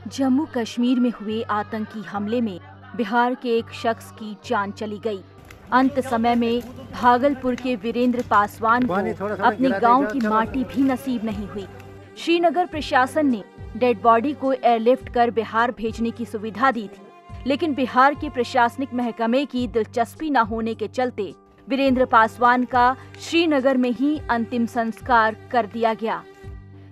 जम्मू कश्मीर में हुए आतंकी हमले में बिहार के एक शख्स की जान चली गई। अंत समय में भागलपुर के वीरेंद्र पासवान को अपने गांव की माटी भी नसीब नहीं हुई। श्रीनगर प्रशासन ने डेड बॉडी को एयरलिफ्ट कर बिहार भेजने की सुविधा दी थी, लेकिन बिहार के प्रशासनिक महकमे की दिलचस्पी न होने के चलते वीरेंद्र पासवान का श्रीनगर में ही अंतिम संस्कार कर दिया गया।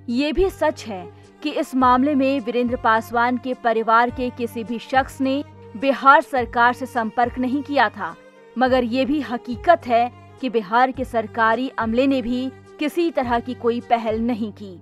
ये भी सच है कि इस मामले में वीरेंद्र पासवान के परिवार के किसी भी शख्स ने बिहार सरकार से संपर्क नहीं किया था, मगर ये भी हकीकत है कि बिहार के सरकारी अमले ने भी किसी तरह की कोई पहल नहीं की।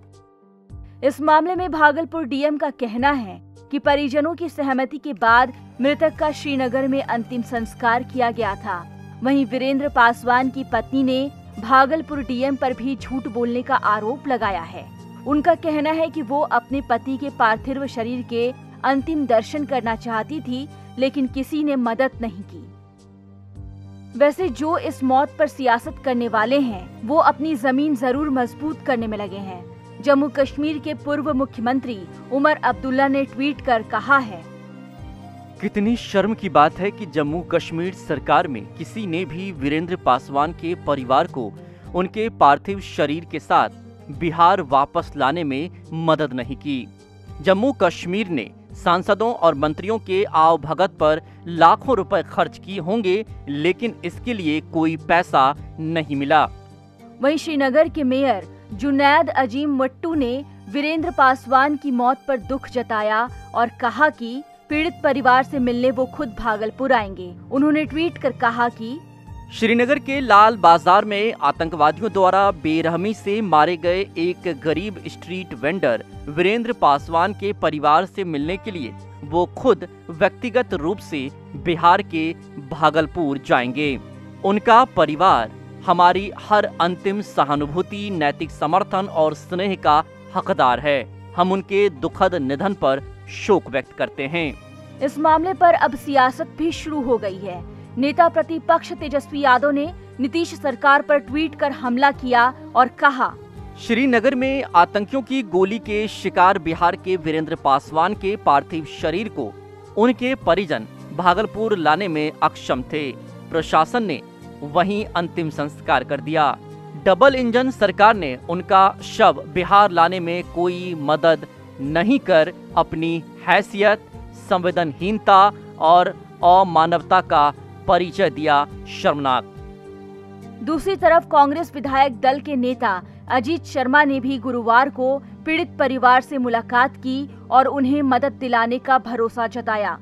इस मामले में भागलपुर डीएम का कहना है कि परिजनों की सहमति के बाद मृतक का श्रीनगर में अंतिम संस्कार किया गया था। वहीं वीरेंद्र पासवान की पत्नी ने भागलपुर डीएम पर भी झूठ बोलने का आरोप लगाया है। उनका कहना है कि वो अपने पति के पार्थिव शरीर के अंतिम दर्शन करना चाहती थी, लेकिन किसी ने मदद नहीं की। वैसे जो इस मौत पर सियासत करने वाले हैं, वो अपनी जमीन जरूर मजबूत करने में लगे हैं। जम्मू कश्मीर के पूर्व मुख्यमंत्री उमर अब्दुल्ला ने ट्वीट कर कहा है, कितनी शर्म की बात है कि जम्मू कश्मीर सरकार में किसी ने भी वीरेंद्र पासवान के परिवार को उनके पार्थिव शरीर के साथ बिहार वापस लाने में मदद नहीं की। जम्मू कश्मीर ने सांसदों और मंत्रियों के आवभगत पर लाखों रुपए खर्च किए होंगे, लेकिन इसके लिए कोई पैसा नहीं मिला। वहीं श्रीनगर के मेयर जुनैद अजीम मट्टू ने वीरेंद्र पासवान की मौत पर दुख जताया और कहा कि पीड़ित परिवार से मिलने वो खुद भागलपुर आएंगे। उन्होंने ट्वीट कर कहा कि श्रीनगर के लाल बाजार में आतंकवादियों द्वारा बेरहमी से मारे गए एक गरीब स्ट्रीट वेंडर वीरेंद्र पासवान के परिवार से मिलने के लिए वो खुद व्यक्तिगत रूप से बिहार के भागलपुर जाएंगे। उनका परिवार हमारी हर अंतिम सहानुभूति, नैतिक समर्थन और स्नेह का हकदार है। हम उनके दुखद निधन पर शोक व्यक्त करते हैं। इस मामले पर अब सियासत भी शुरू हो गई है। नेता प्रतिपक्ष तेजस्वी यादव ने नीतीश सरकार पर ट्वीट कर हमला किया और कहा, श्रीनगर में आतंकियों की गोली के शिकार बिहार के वीरेंद्र पासवान के पार्थिव शरीर को उनके परिजन भागलपुर लाने में अक्षम थे। प्रशासन ने वहीं अंतिम संस्कार कर दिया। डबल इंजन सरकार ने उनका शव बिहार लाने में कोई मदद नहीं कर अपनी हैसियत, संवेदनहीनता और अमानवता का परिचय दिया। शर्मनाक। दूसरी तरफ कांग्रेस विधायक दल के नेता अजीत शर्मा ने भी गुरुवार को पीड़ित परिवार से मुलाकात की और उन्हें मदद दिलाने का भरोसा जताया।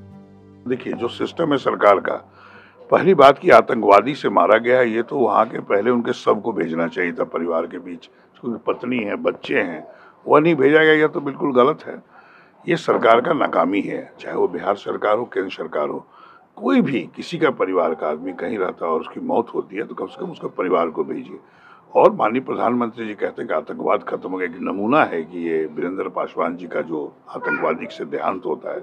देखिए, जो सिस्टम है सरकार का, पहली बात की आतंकवादी से मारा गया है, ये तो वहाँ के पहले उनके सब को भेजना चाहिए था परिवार के बीच। क्योंकि पत्नी है, बच्चे हैं, वह नहीं भेजा गया, यह तो बिल्कुल गलत है। ये सरकार का नाकामी है, चाहे वो बिहार सरकार हो, केंद्र सरकार हो। कोई भी किसी का परिवार का आदमी कहीं रहता है और उसकी मौत होती है तो कम से कम उसके परिवार को भेजिए। और माननीय प्रधानमंत्री जी कहते हैं कि आतंकवाद खत्म हो गया। एक नमूना है कि ये वीरेंद्र पासवान जी का जो आतंकवादी से देहांत होता है,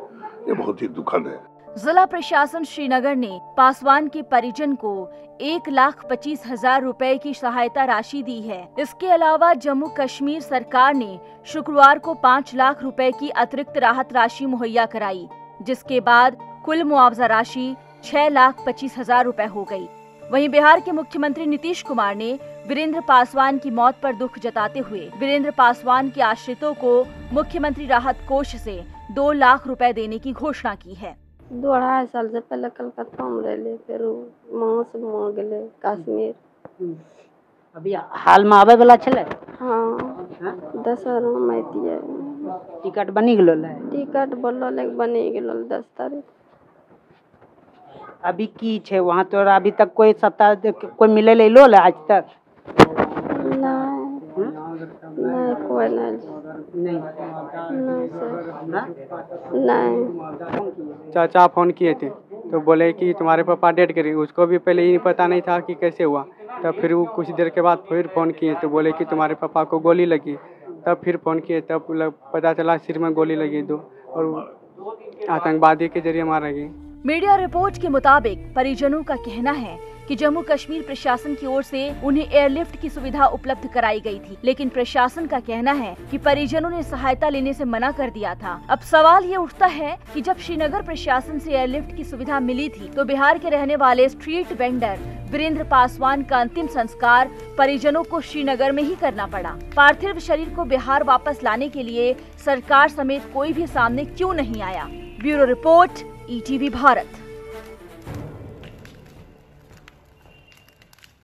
ये बहुत ही दुखद है। जिला प्रशासन श्रीनगर ने पासवान के परिजन को 1,25,000 रुपए की सहायता राशि दी है। इसके अलावा जम्मू कश्मीर सरकार ने शुक्रवार को 5 लाख रुपए की अतिरिक्त राहत राशि मुहैया कराई, जिसके बाद कुल मुआवजा राशि 6,25,000 रुपए हो गई। वहीं बिहार के मुख्यमंत्री नीतीश कुमार ने वीरेंद्र पासवान की मौत पर दुख जताते हुए वीरेंद्र पासवान के आश्रितों को मुख्यमंत्री राहत कोष से 2 लाख रुपए देने की घोषणा की है। 2-2.5 साल से पहले कलकत्ता में रहे, फिर वहाँ से वहाँ गए कश्मीर। अभी हाल में आवे वाला छले। हाँ, दशहरा में दिए। टिकट बनी गेलो है? टिकट बोलल बनी गेलो 10 तारीख। अभी की छे वहाँ तो अभी तक कोई सत्ता कोई मिले ले लो आज तक? नहीं कोई नहीं नहीं। चाचा फोन किए थे तो बोले कि तुम्हारे पापा डेट करेंगे। उसको भी पहले ये पता नहीं था कि कैसे हुआ। तब फिर वो कुछ देर के बाद फिर फोन किए तो बोले कि तुम्हारे पापा को गोली लगी। तब फिर फोन किए, तब पता चला सिर में गोली लगी 2 और आतंकवादी के जरिए मारा गया। मीडिया रिपोर्ट के मुताबिक परिजनों का कहना है कि जम्मू कश्मीर प्रशासन की ओर से उन्हें एयरलिफ्ट की सुविधा उपलब्ध कराई गई थी, लेकिन प्रशासन का कहना है कि परिजनों ने सहायता लेने से मना कर दिया था। अब सवाल ये उठता है कि जब श्रीनगर प्रशासन से एयरलिफ्ट की सुविधा मिली थी तो बिहार के रहने वाले स्ट्रीट वेंडर वीरेंद्र पासवान का अंतिम संस्कार परिजनों को श्रीनगर में ही करना पड़ा। पार्थिव शरीर को बिहार वापस लाने के लिए सरकार समेत कोई भी सामने क्यों नहीं आया? Bureau report, ETV Bharat.